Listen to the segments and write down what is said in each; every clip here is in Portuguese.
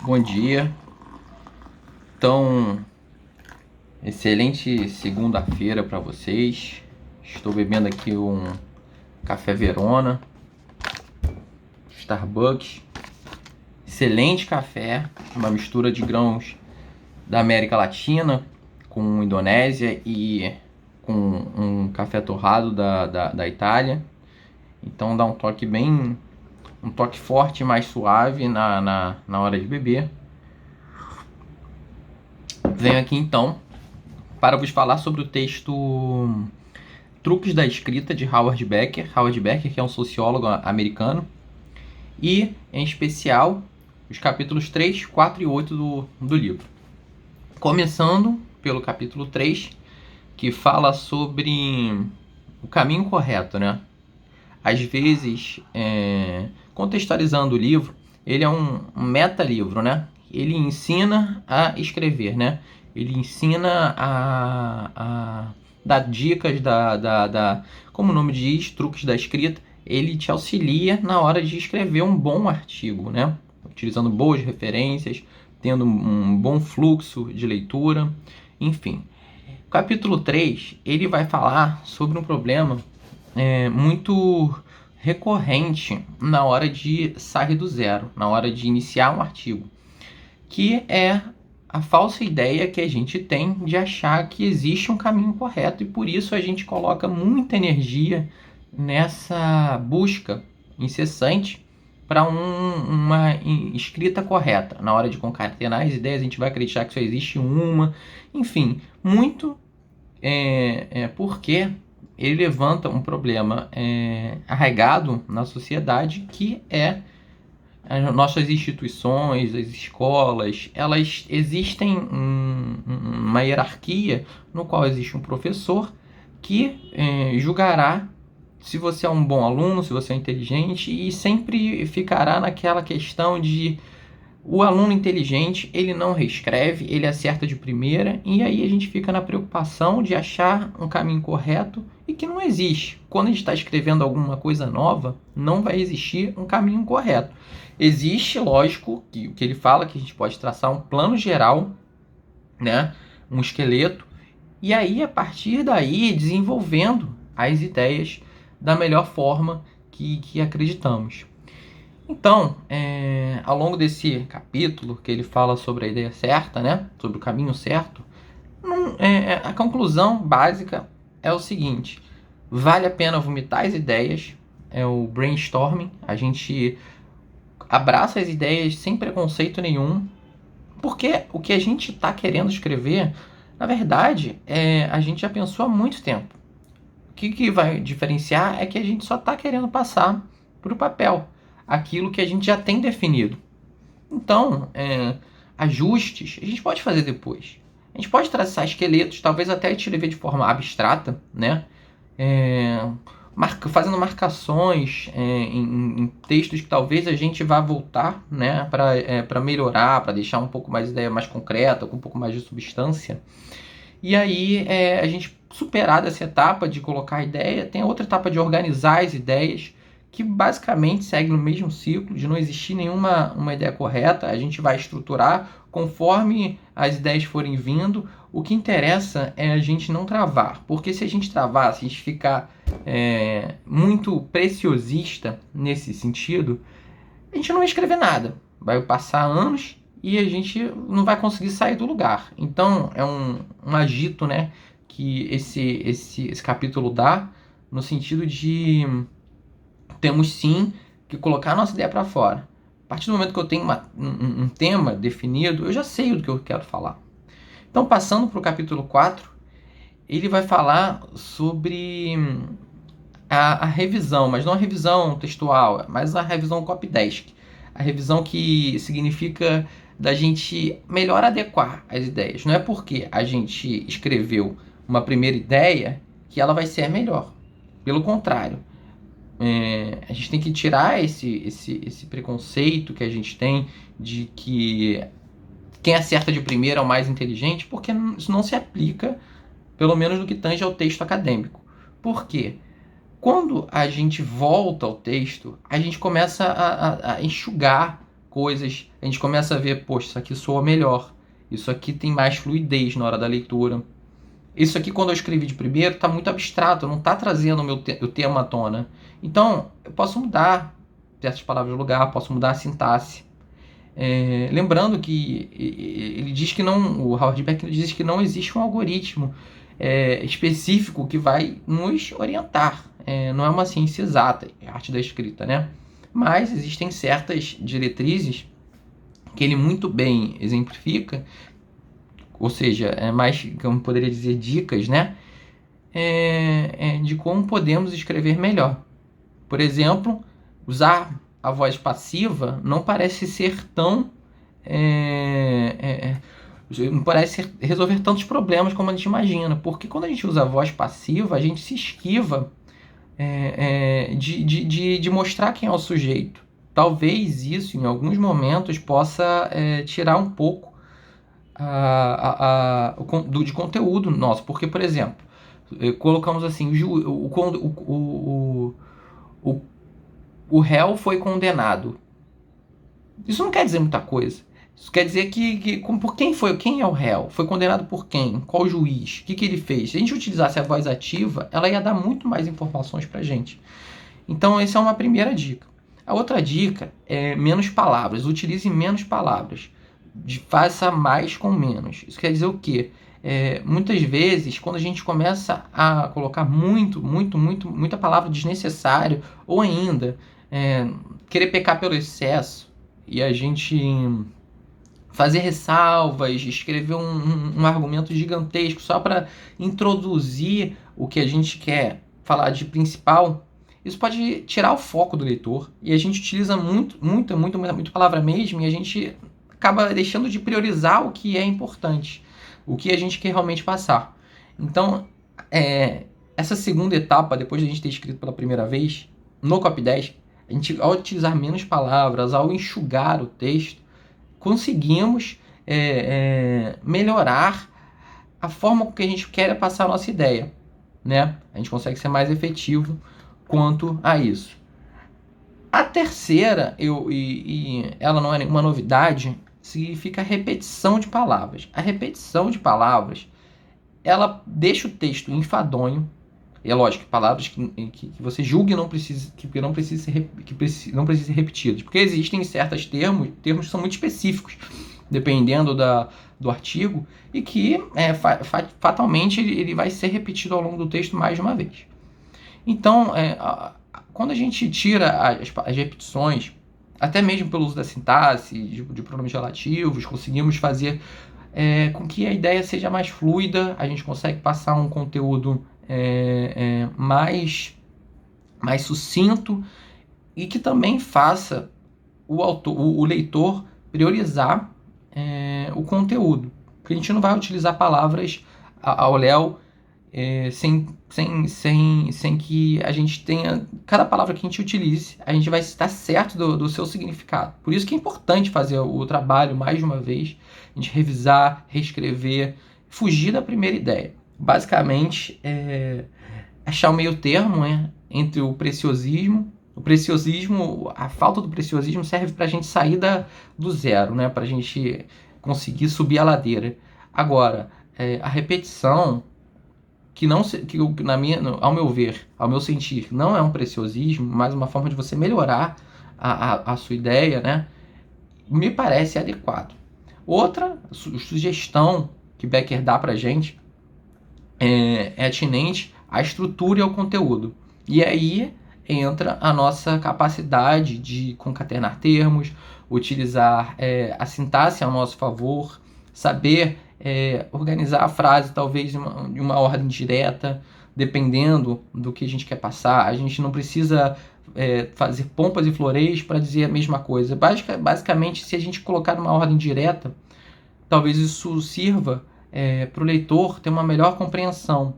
Bom dia. Então, excelente segunda-feira para vocês. Estou bebendo aqui um café Verona, Starbucks. Excelente café, uma mistura de grãos da América Latina com Indonésia e com um café torrado da Itália. Então dá um toque forte e mais suave na hora de beber. Venho aqui então para vos falar sobre o texto Truques da Escrita de Howard Becker. Howard Becker, que é um sociólogo americano, e em especial os capítulos 3, 4 e 8 do livro. Começando pelo capítulo 3, que fala sobre o caminho correto, né? Às vezes, contextualizando o livro, ele é um meta-livro, né? Ele ensina a escrever, né? Ele ensina a dar dicas como o nome diz, truques da escrita. Ele te auxilia na hora de escrever um bom artigo, né? Utilizando boas referências, tendo um bom fluxo de leitura, enfim. O capítulo 3, ele vai falar sobre um problema muito recorrente na hora de sair do zero, na hora de iniciar um artigo, que é a falsa ideia que a gente tem de achar que existe um caminho correto e por isso a gente coloca muita energia nessa busca incessante para uma escrita correta. Na hora de concatenar as ideias, a gente vai acreditar que só existe uma. Enfim, muito porque ele levanta um problema arraigado na sociedade, que é as nossas instituições, as escolas. Elas existem uma hierarquia no qual existe um professor que julgará se você é um bom aluno, se você é inteligente, e sempre ficará naquela questão de o aluno inteligente, ele não reescreve, ele acerta de primeira, e aí a gente fica na preocupação de achar um caminho correto e que não existe. Quando a gente está escrevendo alguma coisa nova, não vai existir um caminho correto. Existe, lógico, que o que ele fala, que a gente pode traçar um plano geral, né, um esqueleto, e aí a partir daí desenvolvendo as ideias da melhor forma que acreditamos. Então, ao longo desse capítulo, que ele fala sobre a ideia certa, né, sobre o caminho certo, a conclusão básica é o seguinte: vale a pena vomitar as ideias, é o brainstorming, a gente abraça as ideias sem preconceito nenhum, porque o que a gente está querendo escrever, na verdade, a gente já pensou há muito tempo. O que vai diferenciar é que a gente só está querendo passar para o papel aquilo que a gente já tem definido. Então, ajustes a gente pode fazer depois. A gente pode traçar esqueletos, talvez até escrever de forma abstrata, né? Fazendo marcações em textos que talvez a gente vá voltar, né? Para melhorar, para deixar um pouco mais ideia mais concreta, com um pouco mais de substância. E aí, a gente superar essa etapa de colocar a ideia, tem a outra etapa de organizar as ideias, que basicamente segue no mesmo ciclo, de não existir nenhuma ideia correta. A gente vai estruturar conforme as ideias forem vindo. O que interessa é a gente não travar, porque se a gente travar, se a gente ficar muito preciosista nesse sentido, a gente não vai escrever nada. Vai passar anos e a gente não vai conseguir sair do lugar. Então é um agito, né, que esse capítulo dá, no sentido de temos sim que colocar a nossa ideia para fora. A partir do momento que eu tenho um tema definido, eu já sei do que eu quero falar. Então, passando para o capítulo 4, ele vai falar sobre a revisão, mas não a revisão textual, mas a revisão copydesk. A revisão que significa da gente melhor adequar as ideias. Não é porque a gente escreveu uma primeira ideia que ela vai ser a melhor. Pelo contrário, a gente tem que tirar esse preconceito que a gente tem de que quem acerta de primeira é o mais inteligente, porque isso não se aplica, pelo menos no que tange ao texto acadêmico. Por quê? Quando a gente volta ao texto, a gente começa a enxugar coisas, a gente começa a ver, poxa, isso aqui soa melhor, isso aqui tem mais fluidez na hora da leitura. Isso aqui, quando eu escrevi de primeiro, está muito abstrato, não está trazendo o tema à tona. Então, eu posso mudar certas palavras de lugar, posso mudar a sintaxe. Lembrando que ele diz que não, o Howard Beck diz que não existe um algoritmo específico que vai nos orientar. Não é uma ciência exata, é a arte da escrita, né? Mas existem certas diretrizes que ele muito bem exemplifica, ou seja, mais, como poderia dizer, dicas, né? De como podemos escrever melhor. Por exemplo, usar a voz passiva não parece ser tão... não parece resolver tantos problemas como a gente imagina, porque quando a gente usa a voz passiva, a gente se esquiva de mostrar quem é o sujeito. Talvez isso, em alguns momentos, possa tirar um pouco de conteúdo nosso, porque, por exemplo, colocamos assim, o réu foi condenado. Isso não quer dizer muita coisa. Isso quer dizer por quem é o réu? Foi condenado por quem? Qual juiz? O que ele fez? Se a gente utilizasse a voz ativa, ela ia dar muito mais informações pra gente. Então, essa é uma primeira dica. A outra dica é menos palavras. Utilize menos palavras. Faça mais com menos. Isso quer dizer o quê? Muitas vezes, quando a gente começa a colocar muita palavra desnecessária, ou ainda querer pecar pelo excesso, e a gente fazer ressalvas, escrever um argumento gigantesco só para introduzir o que a gente quer falar de principal, isso pode tirar o foco do leitor, e a gente utiliza muita palavra mesmo, e a gente acaba deixando de priorizar o que é importante, o que a gente quer realmente passar. Então, essa segunda etapa, depois de a gente ter escrito pela primeira vez, no Copy 10, a gente, ao utilizar menos palavras, ao enxugar o texto, conseguimos melhorar a forma com que a gente quer passar a nossa ideia, né? A gente consegue ser mais efetivo quanto a isso. A terceira, ela não é nenhuma novidade, significa repetição de palavras. A repetição de palavras, ela deixa o texto enfadonho. É lógico, palavras que você julgue não precisem ser repetidas, porque existem certos termos que são muito específicos, dependendo do artigo, e que fatalmente ele vai ser repetido ao longo do texto mais de uma vez. Então, quando a gente tira as repetições, até mesmo pelo uso da sintaxe, de pronomes relativos, conseguimos fazer com que a ideia seja mais fluida, a gente consegue passar um conteúdo mais sucinto, e que também faça o leitor priorizar o conteúdo. Porque a gente não vai utilizar palavras ao léu sem que a gente tenha... Cada palavra que a gente utilize, a gente vai estar certo do seu significado. Por isso que é importante fazer o trabalho mais de uma vez, a gente revisar, reescrever, fugir da primeira ideia. Basicamente, achar o meio termo entre o preciosismo. O preciosismo, a falta do preciosismo serve para a gente sair do zero, né? Para a gente conseguir subir a ladeira. Agora, a repetição, ao meu ver, ao meu sentir, não é um preciosismo, mas uma forma de você melhorar a sua ideia, né? Me parece adequado. Outra sugestão que Becker dá para a gente é atinente à estrutura e ao conteúdo. E aí entra a nossa capacidade de concatenar termos, utilizar a sintaxe ao nosso favor, saber organizar a frase talvez de uma ordem direta, dependendo do que a gente quer passar. A gente não precisa fazer pompas e floreios para dizer a mesma coisa. Basicamente, se a gente colocar numa ordem direta, talvez isso sirva para o leitor ter uma melhor compreensão.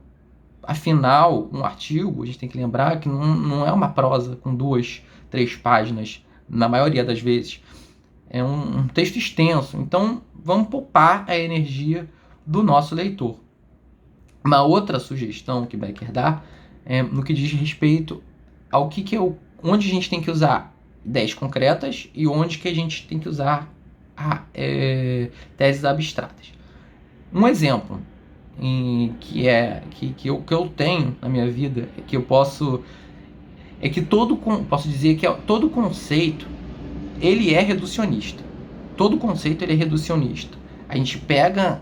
Afinal, um artigo, a gente tem que lembrar que não é uma prosa com 2, 3 páginas, na maioria das vezes. É um texto extenso, então vamos poupar a energia do nosso leitor. Uma outra sugestão que Becker dá no que diz respeito ao onde a gente tem que usar ideias concretas e onde que a gente tem que usar teses abstratas. Um exemplo que eu tenho na minha vida é que posso dizer que todo conceito ele é reducionista. Todo conceito ele é reducionista. A gente pega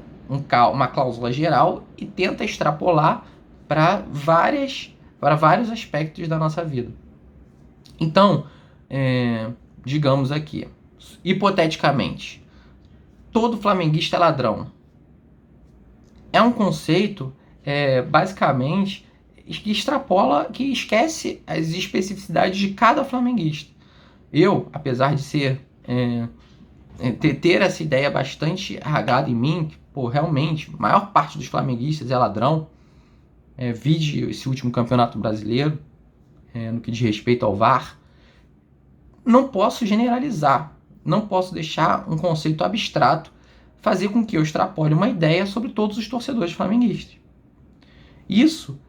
uma cláusula geral e tenta extrapolar para vários aspectos da nossa vida. Então, digamos aqui, hipoteticamente, todo flamenguista é ladrão. É um conceito, basicamente, que extrapola, que esquece as especificidades de cada flamenguista. Eu, apesar de ter essa ideia bastante arraigada em mim, que, realmente, a maior parte dos flamenguistas é ladrão, vide esse último campeonato brasileiro, no que diz respeito ao VAR, não posso generalizar, não posso deixar um conceito abstrato fazer com que eu extrapole uma ideia sobre todos os torcedores flamenguistas. Isso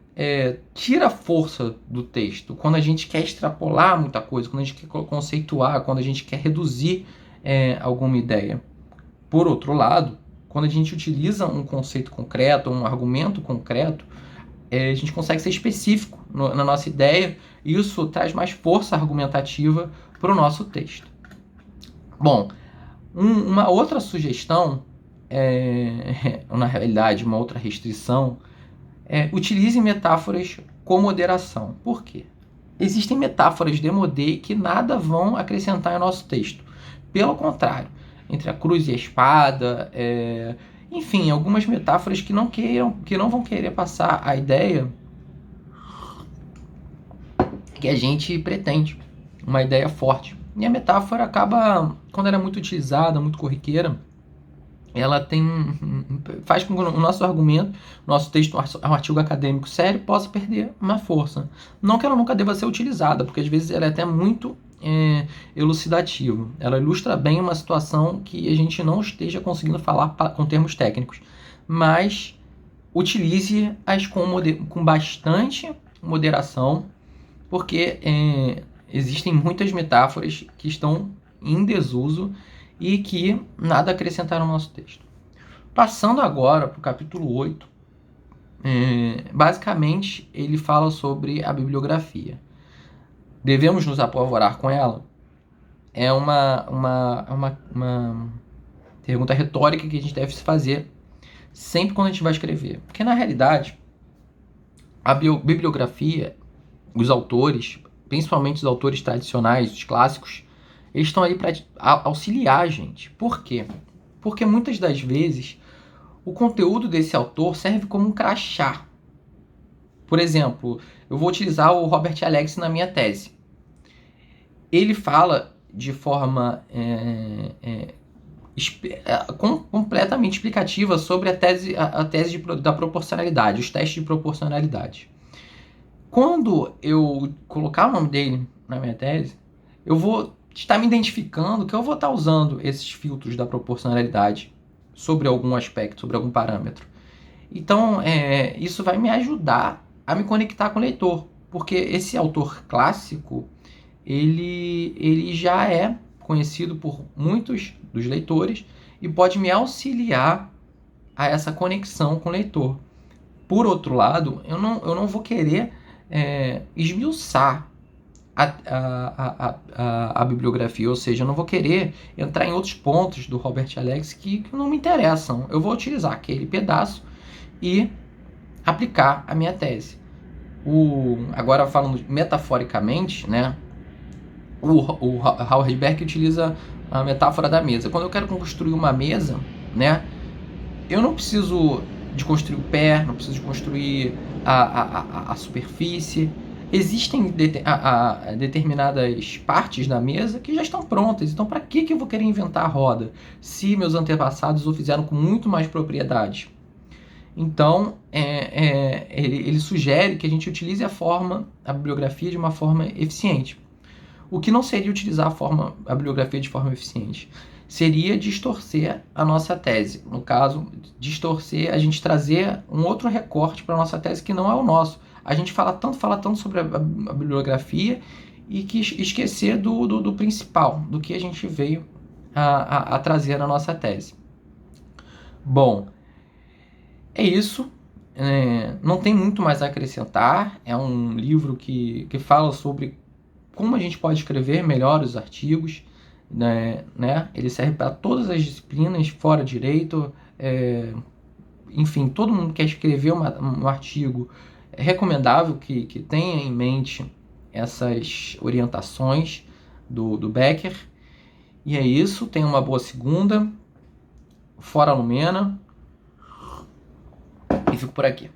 tira a força do texto. Quando a gente quer extrapolar muita coisa, quando a gente quer conceituar, quando a gente quer reduzir alguma ideia. Por outro lado, quando a gente utiliza um conceito concreto, um argumento concreto, a gente consegue ser específico na nossa ideia e isso traz mais força argumentativa para o nosso texto. Bom, uma outra sugestão, na realidade, uma outra restrição, utilize metáforas com moderação. Por quê? Existem metáforas demodé que nada vão acrescentar ao nosso texto. Pelo contrário, entre a cruz e a espada, enfim, algumas metáforas que não vão querer passar a ideia que a gente pretende, uma ideia forte. E a metáfora acaba, quando ela é muito utilizada, muito corriqueira, ela faz com que o nosso argumento, nosso texto, um artigo acadêmico sério, possa perder uma força. Não que ela nunca deva ser utilizada, porque às vezes ela é até muito elucidativa. Ela ilustra bem uma situação que a gente não esteja conseguindo falar com termos técnicos. Mas utilize-as com bastante moderação, porque existem muitas metáforas que estão em desuso e que nada acrescentaram no nosso texto. Passando agora para o capítulo 8, basicamente ele fala sobre a bibliografia. Devemos nos apavorar com ela? É uma pergunta retórica que a gente deve se fazer sempre quando a gente vai escrever. Porque, na realidade, a bibliografia, os autores, principalmente os autores tradicionais, os clássicos, eles estão aí para auxiliar a gente. Por quê? Porque muitas das vezes o conteúdo desse autor serve como um crachá. Por exemplo, eu vou utilizar o Robert Alex na minha tese. Ele fala de forma completamente explicativa sobre a tese da proporcionalidade, os testes de proporcionalidade. Quando eu colocar o nome dele na minha tese, eu vou estar me identificando que eu vou estar usando esses filtros da proporcionalidade sobre algum aspecto, sobre algum parâmetro. Então, isso vai me ajudar a me conectar com o leitor, porque esse autor clássico, ele já é conhecido por muitos dos leitores e pode me auxiliar a essa conexão com o leitor. Por outro lado, eu não vou querer esmiuçar a bibliografia, ou seja, eu não vou querer entrar em outros pontos do Robert Alex que não me interessam. Eu vou utilizar aquele pedaço e aplicar a minha tese. Agora falando metaforicamente, né? O Howard Beck utiliza a metáfora da mesa. Quando eu quero construir uma mesa, né? Eu não preciso de construir o pé, não preciso de construir a superfície. Existem determinadas partes da mesa que já estão prontas. Então, para que eu vou querer inventar a roda se meus antepassados o fizeram com muito mais propriedade? Então, ele sugere que a gente utilize a bibliografia de uma forma eficiente. O que não seria utilizar a bibliografia de forma eficiente? Seria distorcer a nossa tese. No caso, distorcer, a gente trazer um outro recorte para a nossa tese que não é o nosso. A gente fala tanto sobre a bibliografia e que esquecer do principal, do que a gente veio a trazer na nossa tese. Bom, é isso. Não tem muito mais a acrescentar. É um livro que fala sobre como a gente pode escrever melhor os artigos, né? Ele serve para todas as disciplinas, fora direito, enfim, todo mundo que quer escrever um artigo, é recomendável que tenha em mente essas orientações do Becker. E é isso, tenha uma boa segunda, fora Lumena, e fico por aqui.